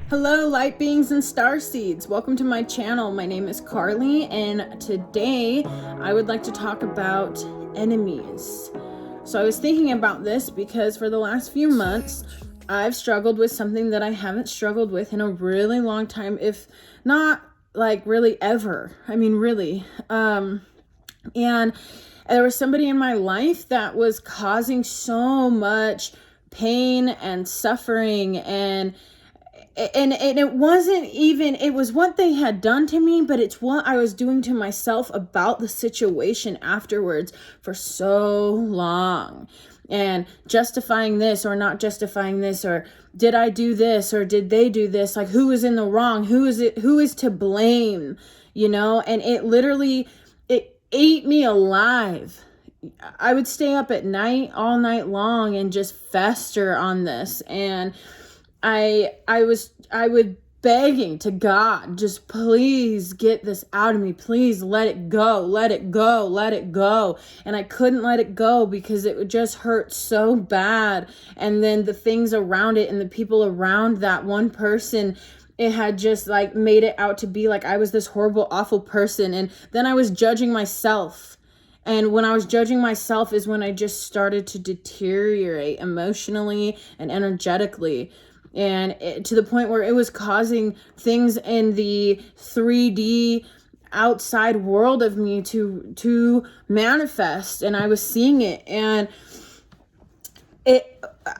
Hello, light beings and star seeds. Welcome to my channel. My name is Carly, and today I would like to talk about enemies. So I was thinking about this because for the last few months, I've struggled with something that I haven't struggled with in a really long time, if not like really ever. I mean, really. And there was somebody in my life that was causing so much pain and suffering, and it wasn't even, it was what they had done to me, but it's what I was doing to myself about the situation afterwards for so long, and justifying this or not justifying this, or did I do this or did they do this, like who is in the wrong, who is to blame, and it literally, it ate me alive. I would stay up at night all night long and just fester on this, and I would begging to God, just please get this out of me. Please let it go, let it go, let it go. And I couldn't let it go because it would just hurt so bad. And then the things around it and the people around that one person, it had just like made it out to be like I was this horrible, awful person. And then I was judging myself. And when I was judging myself is when I just started to deteriorate emotionally and energetically. And to the point where it was causing things in the 3D outside world of me to manifest, and I was seeing it, and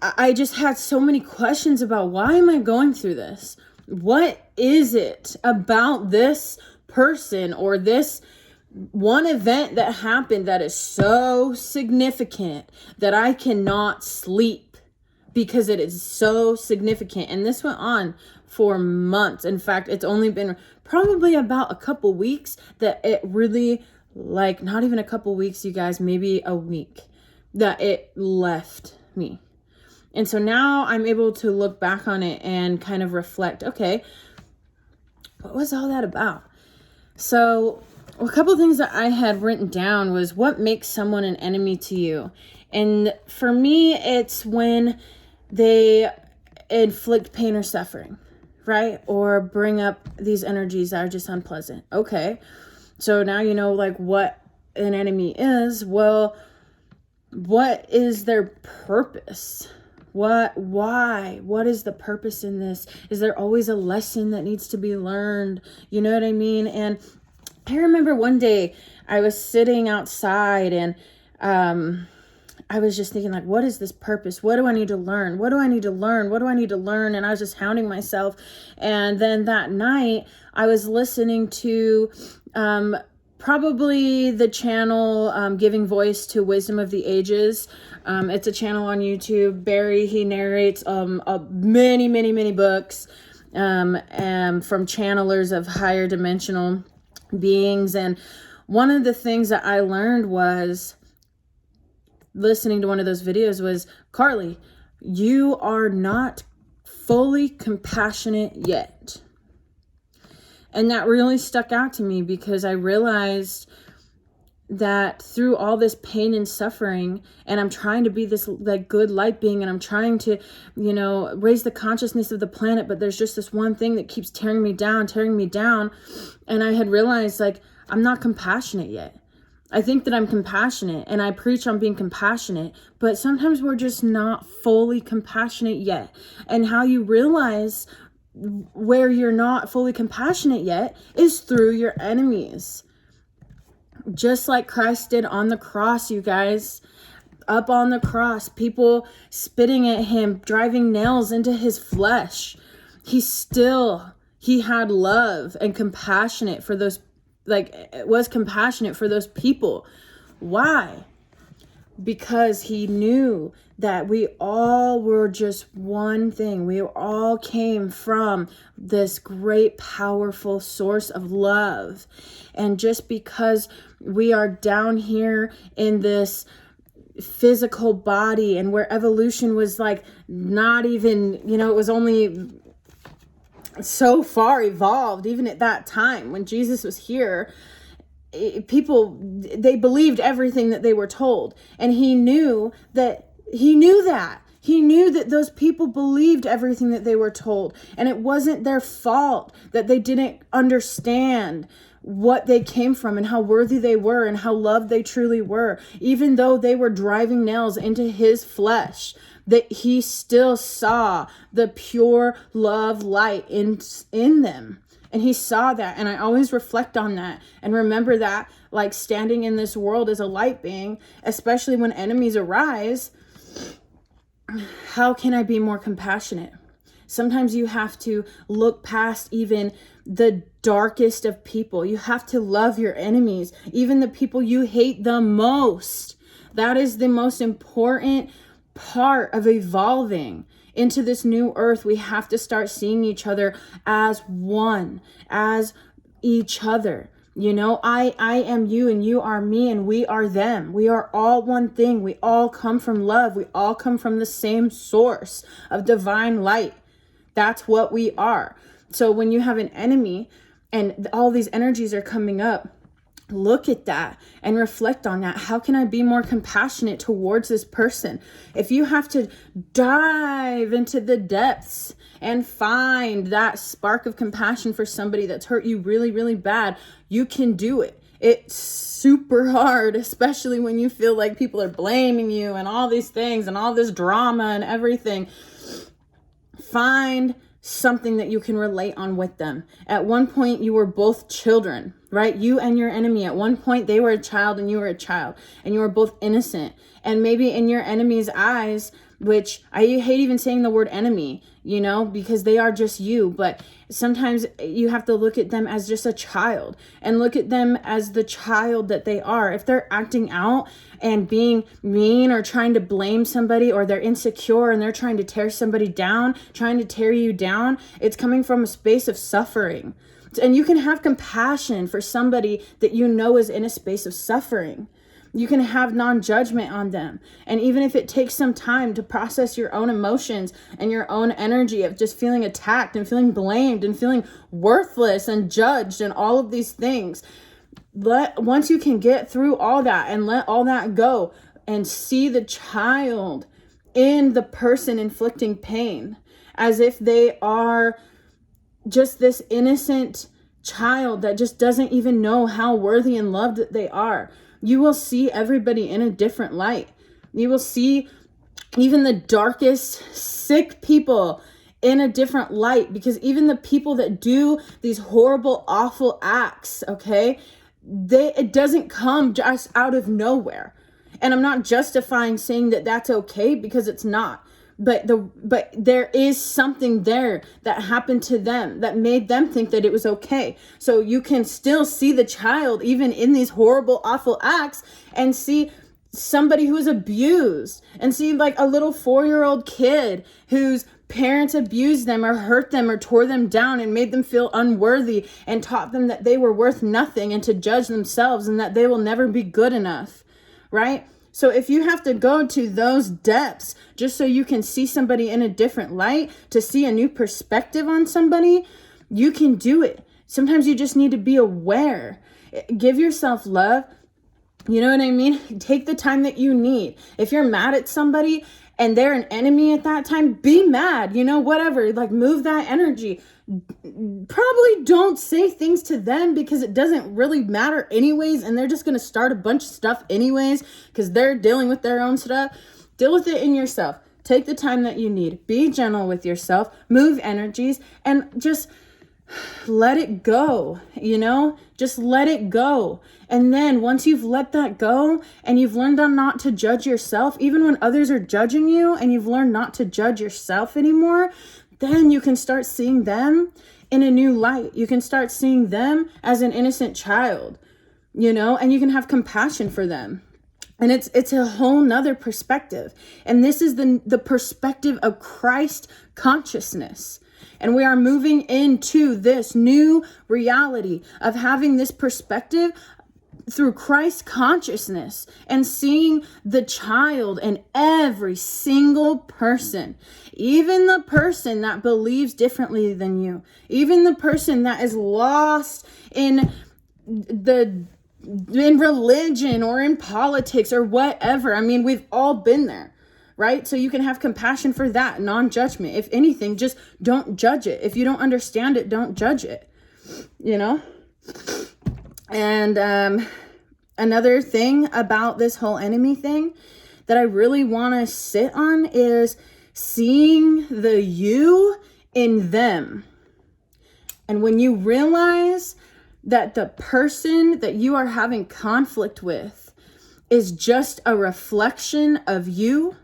I just had so many questions about, why am I going through this? What is it about this person or this one event that happened that is so significant that I cannot sleep? Because it is so significant. And this went on for months. In fact, it's only been probably about a couple weeks that it really, like not even a couple weeks, you guys, maybe a week, that it left me. And so now I'm able to look back on it and kind of reflect, okay, what was all that about? So a couple things that I had written down was, what makes someone an enemy to you? And for me, it's when they inflict pain or suffering, right? Or bring up these energies that are just unpleasant. Okay. So now you know like what an enemy is. Well, what is their purpose? Why? What is the purpose in this? Is there always a lesson that needs to be learned? You know what I mean? And I remember one day I was sitting outside, and I was just thinking, like, what is this purpose? What do I need to learn? What do I need to learn? What do I need to learn? And I was just hounding myself. And then that night I was listening to probably the channel Giving Voice to Wisdom of the Ages. It's a channel on YouTube. Barry, he narrates many books from channelers of higher dimensional beings. And one of the things that I learned was, listening to one of those videos, was, Carly, you are not fully compassionate yet. And that really stuck out to me, because I realized that through all this pain and suffering, and I'm trying to be this like good light being, and I'm trying to, raise the consciousness of the planet, but there's just this one thing that keeps tearing me down. And I had realized, like, I'm not compassionate yet. I think that I'm compassionate, and I preach on being compassionate, but sometimes we're just not fully compassionate yet. And how you realize where you're not fully compassionate yet is through your enemies. Just like Christ did on the cross, you guys. Up on the cross, people spitting at him, driving nails into his flesh. He had love and compassionate for those, was compassionate for those people. Why? Because he knew that we all were just one thing. We all came from this great, powerful source of love. And just because we are down here in this physical body, and where evolution was like not even, it was only so far evolved, even at that time when Jesus was here, people, they believed everything that they were told. And he knew that He knew that those people believed everything that they were told, and it wasn't their fault that they didn't understand what they came from and how worthy they were and how loved they truly were. Even though they were driving nails into his flesh, that he still saw the pure love light in them. And he saw that. And I always reflect on that and remember that, like, standing in this world as a light being, especially when enemies arise, how can I be more compassionate? Sometimes you have to look past even the darkest of people. You have to love your enemies, even the people you hate the most. That is the most important part of evolving into this new earth. We have to start seeing each other as one, as each other. You know, I am you and you are me and we are them. We are all one thing. We all come from love. We all come from the same source of divine light. That's what we are. So when you have an enemy and all these energies are coming up, look at that and reflect on that. How can I be more compassionate towards this person? If you have to dive into the depths and find that spark of compassion for somebody that's hurt you really, really bad, you can do it. It's super hard, especially when you feel like people are blaming you and all these things and all this drama and everything. Find something that you can relate on with them. At one point, you were both children, right? You and your enemy. At one point, they were a child and you were a child, and you were both innocent. And maybe in your enemy's eyes, which I hate even saying the word enemy, you know, because they are just you. But sometimes you have to look at them as just a child and look at them as the child that they are. If they're acting out and being mean or trying to blame somebody, or they're insecure and they're trying to tear somebody down, trying to tear you down, it's coming from a space of suffering. And you can have compassion for somebody that you know is in a space of suffering. You can have non-judgment on them. And even if it takes some time to process your own emotions and your own energy of just feeling attacked and feeling blamed and feeling worthless and judged and all of these things, once you can get through all that and let all that go and see the child in the person inflicting pain as if they are just this innocent child that just doesn't even know how worthy and loved that they are, you will see everybody in a different light. You will see even the darkest, sick people in a different light, because even the people that do these horrible, awful acts, okay, it doesn't come just out of nowhere. And I'm not justifying saying that that's okay, because it's not. But there is something there that happened to them that made them think that it was okay. So you can still see the child even in these horrible, awful acts, and see somebody who is abused, and see like a little 4-year-old kid whose parents abused them or hurt them or tore them down and made them feel unworthy and taught them that they were worth nothing and to judge themselves and that they will never be good enough, right? So if you have to go to those depths just so you can see somebody in a different light, to see a new perspective on somebody, you can do it. Sometimes you just need to be aware. Give yourself love. You know what I mean? Take the time that you need. If you're mad at somebody and they're an enemy at that time, be mad, you know, whatever, like move that energy. Probably don't say things to them because it doesn't really matter anyways, and they're just going to start a bunch of stuff anyways because they're dealing with their own stuff. Deal with it in yourself. Take the time that you need. Be gentle with yourself. Move energies and just let it go, you know? Just let it go. And then once you've let that go and you've learned on not to judge yourself, even when others are judging you, and you've learned not to judge yourself anymore, then you can start seeing them in a new light. You can start seeing them as an innocent child, you know, and you can have compassion for them. And it's a whole nother perspective. And this is the perspective of Christ consciousness. And we are moving into this new reality of having this perspective through Christ consciousness and seeing the child in every single person, even the person that believes differently than you, even the person that is lost in religion or in politics or whatever. I mean, we've all been there, right? So you can have compassion for that, non-judgment. If anything, just don't judge it. If you don't understand it, don't judge it, you know? And another thing about this whole enemy thing that I really want to sit on is seeing the you in them. And when you realize that the person that you are having conflict with is just a reflection of you,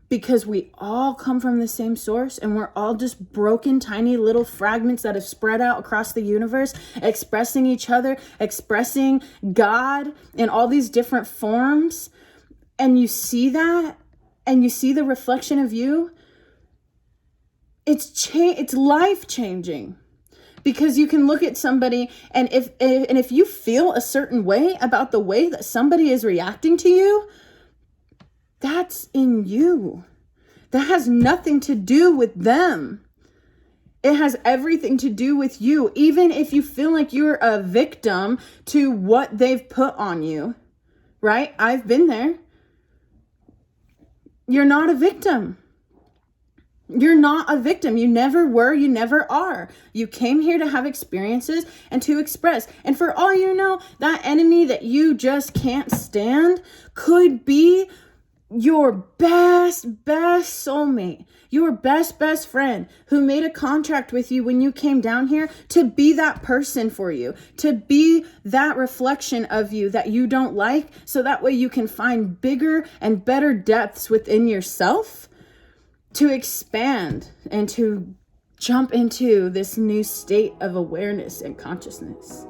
because we all come from the same source and we're all just broken, tiny little fragments that have spread out across the universe, expressing each other, expressing God in all these different forms. And you see that, and you see the reflection of you, it's life-changing. Because you can look at somebody, and if you feel a certain way about the way that somebody is reacting to you, that's in you. That has nothing to do with them. It has everything to do with you. Even if you feel like you're a victim to what they've put on you, right? I've been there. You're not a victim. You're not a victim. You never were. You never are. You came here to have experiences and to express. And for all you know, that enemy that you just can't stand could be your best soulmate, your best friend who made a contract with you when you came down here to be that person for you, to be that reflection of you that you don't like, so that way you can find bigger and better depths within yourself to expand and to jump into this new state of awareness and consciousness.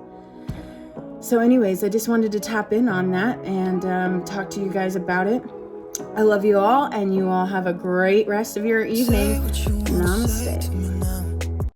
So anyways, I just wanted to tap in on that and talk to you guys about it. I love you all, and you all have a great rest of your evening.